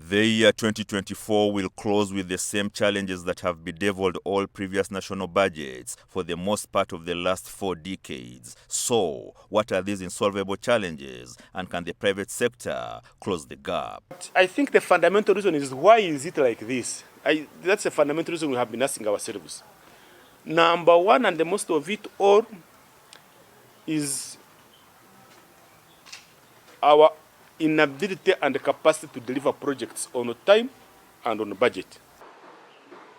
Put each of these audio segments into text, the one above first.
The year 2024 will close with the same challenges that have bedeviled all previous national budgets for the most part of the last 4 decades. So, what are these insolvable challenges, and can the private sector close the gap? I think the fundamental reason is, why is it like this? That's a fundamental reason we have been asking ourselves. Number one, and the most of it all, is our inability and capacity to deliver projects on time and on budget.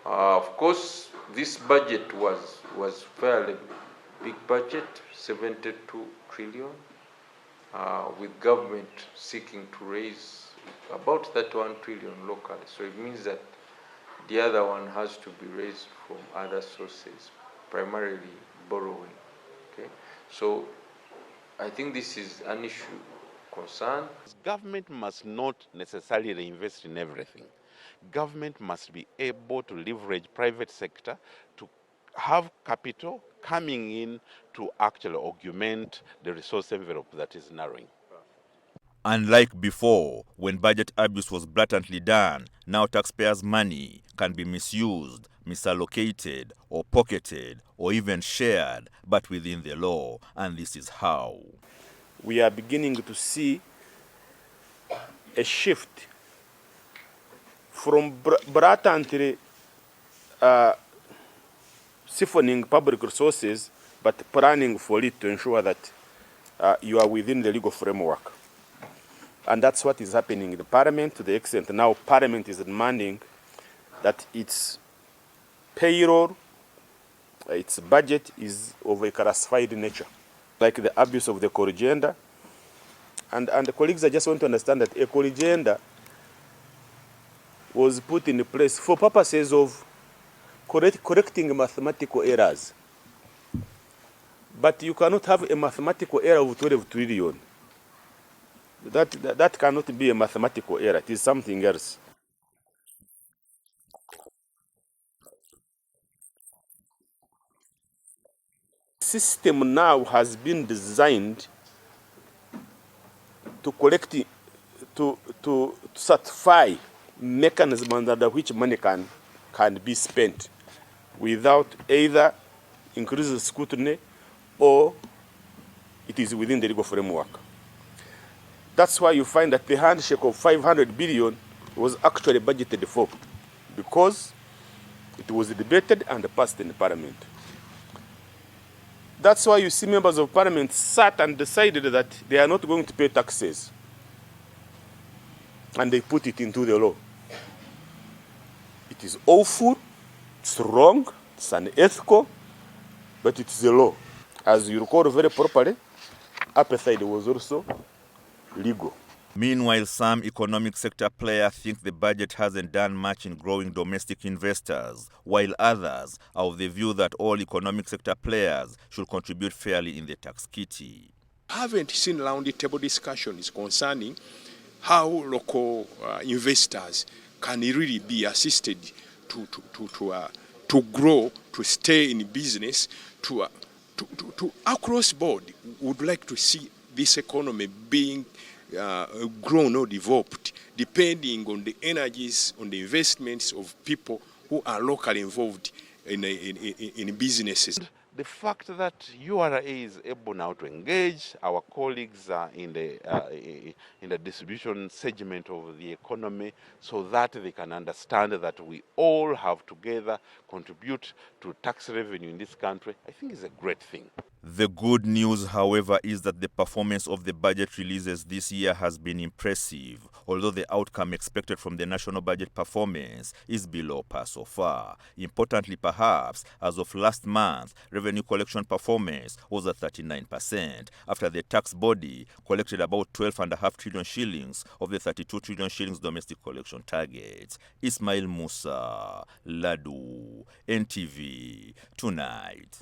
Of course, this budget was fairly big budget, 72 trillion, with government seeking to raise about 31 trillion locally. So it means that the other one has to be raised from other sources, primarily borrowing. Okay, so I think this is an issue concern. Government must not necessarily invest in everything. Government must be able to leverage private sector to have capital coming in to actually augment the resource envelope that is narrowing. Unlike before, when budget abuse was blatantly done, now taxpayers' money can be misused, misallocated, or pocketed, or even shared, but within the law. And this is how. We are beginning to see a shift from blatantly siphoning public resources, but planning for it to ensure that you are within the legal framework. And that's what is happening in the Parliament, to the extent now Parliament is demanding that its payroll, its budget is of a classified nature, like the abuse of the corrigenda. And the colleagues, I just want to understand that a corrigenda was put in place for purposes of correcting mathematical errors. But you cannot have a mathematical error of 12 trillion. That cannot be a mathematical error. It is something else. System now has been designed to collect, to certify mechanisms under which money can be spent without either increased scrutiny or it is within the legal framework. That's why you find that the handshake of 500 billion was actually budgeted for, because it was debated and passed in the Parliament. That's why you see members of Parliament sat and decided that they are not going to pay taxes. And they put it into the law. It is awful, it's wrong, it's unethical, but it's the law. As you recall very properly, apartheid was also legal. Meanwhile, some economic sector players think the budget hasn't done much in growing domestic investors, while others are of the view that all economic sector players should contribute fairly in the tax kitty. I haven't seen round-table discussions concerning how local investors can really be assisted to grow, to stay in business, to across board. Would like to see this economy being grown or developed, depending on the energies, on the investments of people who are locally involved in businesses. The fact that URA is able now to engage our colleagues in the distribution segment of the economy, so that they can understand that we all have together contribute to tax revenue in this country, I think is a great thing. The good news, however, is that the performance of the budget releases this year has been impressive, although the outcome expected from the national budget performance is below par so far. Importantly, perhaps, as of last month, revenue collection performance was at 39%, after the tax body collected about 12.5 trillion shillings of the 32 trillion shillings domestic collection target. Ismail Musa, Ladu, NTV, Tonight.